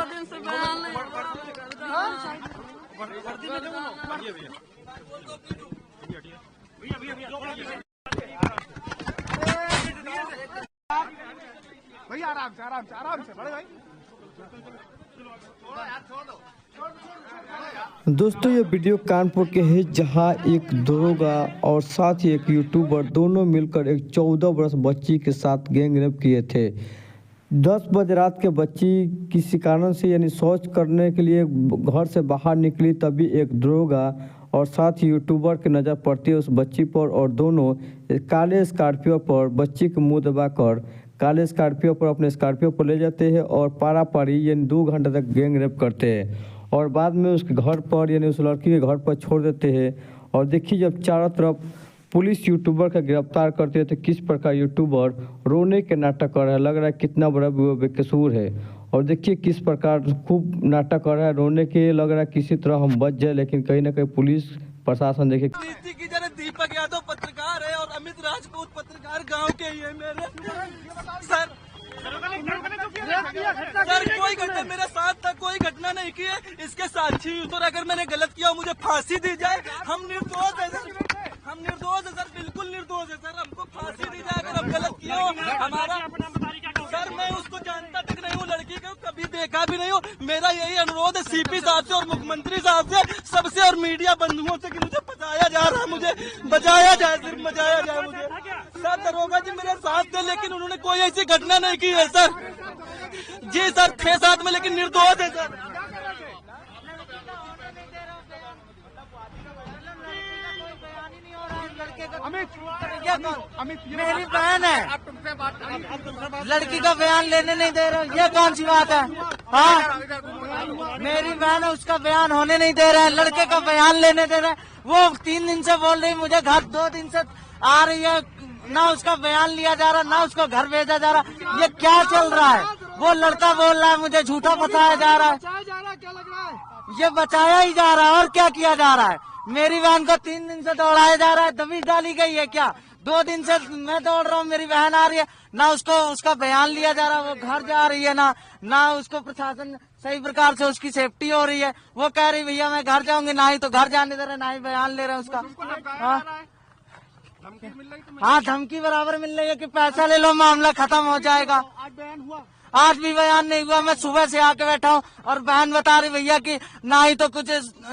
दिन से बयान नहीं भैया आराम से बड़े भाई। दोस्तों ये वीडियो कानपुर के है, जहां एक दरोगा और साथ ही एक यूट्यूबर दोनों मिलकर एक 14 वर्ष बच्ची के साथ गैंग रेप किए थे। 10 बजे रात के बच्ची किसी कारण से यानी शौच करने के लिए घर से बाहर निकली, तभी एक दरोगा और साथ ही यूट्यूबर की नज़र पड़ती है उस बच्ची पर और दोनों काले स्कॉर्पियो पर बच्ची के मुंह दबाकर काले स्कॉर्पियो पर अपने स्कॉर्पियो पर ले जाते हैं और पारा पारी यानी 2 घंटे तक गैंग रेप करते हैं और बाद में उसके घर पर यानी उस लड़की के घर पर छोड़ देते हैं। और देखिए जब चारों तरफ पुलिस यूट्यूबर का गिरफ्तार करती है तो किस प्रकार यूट्यूबर रोने के नाटक कर रहा है, लग रहा है कितना बड़ा बेकसूर है। और देखिए किस प्रकार खूब नाटक कर रहा है, रोने के लग रहा है किसी तरह हम बच जाए, लेकिन कहीं ना कहीं पुलिस प्रशासन देखिए। दीपक यादव पत्रकार है और अमित राजपूत पत्रकार गांव के ही है मेरे। सर कोई घटना मेरे साथ था, कोई घटना नहीं की है, इसके साक्षी और अगर मैंने गलत किया मुझे फांसी दी जाए। हम निर्दोष है सर, हम निर्दोष है सर, बिल्कुल निर्दोष है सर, हमको फांसी दी जाए अगर हम गलत किया हो। हमारा सर मैं उसको जानता तक नहीं हूँ, लड़की को कभी देखा भी नहीं हूँ। मेरा यही अनुरोध है सीपी साहब से और मुख्यमंत्री साहब से सबसे और मीडिया बंधुओं से कि मुझे बचाया जा रहा है, मुझे बचाया जाए, सिर्फ बचाया जाए मुझे। सर दरोगा जी मेरे साथ थे लेकिन उन्होंने कोई ऐसी घटना नहीं की है सर। जी सर 6-7 में, लेकिन निर्दोष है सर। अमित मेरी बहन है, लड़की का बयान लेने नहीं दे रहे, ये कौन सी बात है? हाँ मेरी बहन है, उसका बयान होने नहीं दे रहे हैं, लड़के का बयान लेने दे रहे हैं। वो 3 दिन से बोल रही मुझे घर, 2 दिन से आ रही है, ना उसका बयान लिया जा रहा, ना उसको घर भेजा जा रहा। ये क्या चल रहा है? वो लड़का बोल रहा है मुझे झूठा बताया जा रहा है, क्या लग रहा है? ये बचाया ही जा रहा है और क्या किया जा रहा है? मेरी बहन को 3 दिन से दौड़ाया जा रहा है, दबिश डाली गई है क्या? 2 दिन से मैं दौड़ रहा हूँ, मेरी बहन आ रही है, ना उसको उसका बयान लिया जा रहा है, वो घर जा रही है, ना उसको प्रशासन सही प्रकार से उसकी सेफ्टी हो रही है। वो कह रही भैया मैं घर जाऊंगी, ना ही तो घर जाने दे रहे, ना ही बयान ले रहे हैं उसका। हाँ धमकी बराबर मिल रही है कि पैसा ले लो मामला खत्म हो जाएगा। आज बयान हुआ? आज भी बयान नहीं हुआ, मैं सुबह से आके बैठा हूँ और बहन बता रही भैया कि ना ही तो कुछ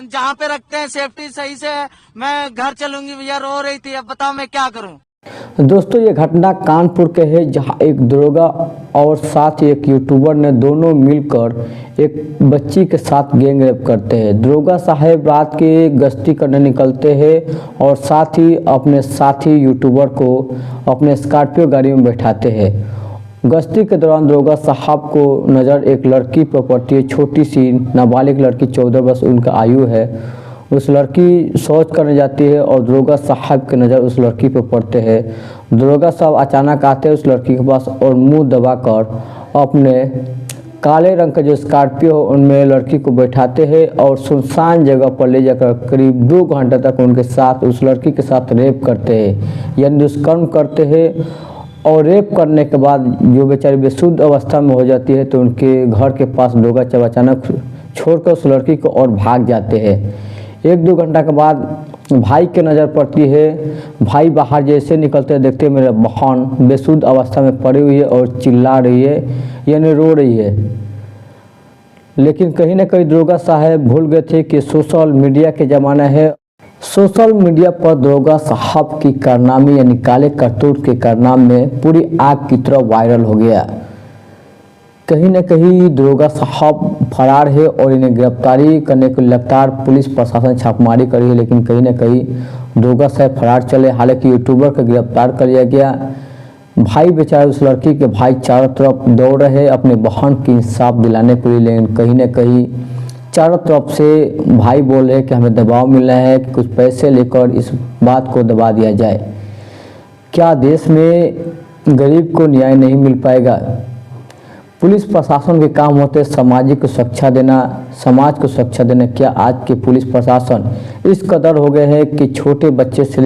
जहाँ पे रखते हैं सेफ्टी सही से है, मैं घर चलूंगी। भैया रो रही थी, अब बताओ मैं क्या करूँ। दोस्तों ये घटना कानपुर के है, जहां एक दरोगा और साथ ही एक यूट्यूबर ने दोनों मिलकर एक बच्ची के साथ गैंग रेप करते हैं। दरोगा साहब रात के गश्ती करने निकलते हैं और साथ ही अपने साथी यूट्यूबर को अपने स्कॉर्पियो गाड़ी में बैठाते हैं। गश्ती के दौरान दरोगा साहब को नज़र एक लड़की पर पड़ती है, छोटी सी नाबालिग लड़की, 14 वर्ष उनका आयु है। उस लड़की शौच करने जाती है और दरोगा साहब की नज़र उस लड़की पर पड़ते हैं। दरोगा साहब अचानक आते हैं उस लड़की के पास और मुंह दबाकर अपने काले रंग का जो स्कॉर्पियो हो उनमें लड़की को बैठाते हैं और सुनसान जगह पर ले जाकर करीब 2 घंटे तक उनके साथ उस लड़की के साथ रेप करते हैं, यानी दुष्कर्म करते हैं। और रेप करने के बाद जो बेचारी बेसुध अवस्था में हो जाती है तो उनके घर के पास दरोगा जब अचानक छोड़कर उस लड़की को और भाग जाते हैं। 1-2 घंटा के बाद भाई की नज़र पड़ती है। भाई बाहर जैसे निकलते हैं देखते हैं मेरा बहन बेसुध अवस्था में पड़ी हुई है और चिल्ला रही है, यानी रो रही है। लेकिन कहीं ना कहीं दरोगा साहब भूल गए थे कि सोशल मीडिया के ज़माना है। सोशल मीडिया पर दरोगा साहब की कारनामे यानी काले करतूत के कारनामे पूरी आग की तरह वायरल हो गया। कहीं न कहीं दरोगा साहब फरार है और इन्हें गिरफ्तारी करने को लगातार पुलिस प्रशासन छापेमारी करी है, लेकिन कहीं न कहीं दरोगा साहब फरार चले। हालांकि यूट्यूबर को गिरफ्तार कर लिया गया। भाई बेचारे उस लड़की के भाई चारों तरफ दौड़ रहे हैं अपने बहन की इंसाफ दिलाने के लिए, लेकिन कहीं न कहीं चारों तरफ से भाई बोल रहे हैं कि हमें दबाव मिल रहा है कि कुछ पैसे लेकर इस बात को दबा दिया जाए। क्या देश में गरीब को न्याय नहीं मिल पाएगा? पुलिस प्रशासन के काम होते हैं सामाजिक को सुरक्षा देना, समाज को सुरक्षा देना। क्या आज के पुलिस प्रशासन इस कदर हो गए हैं कि छोटे बच्चे से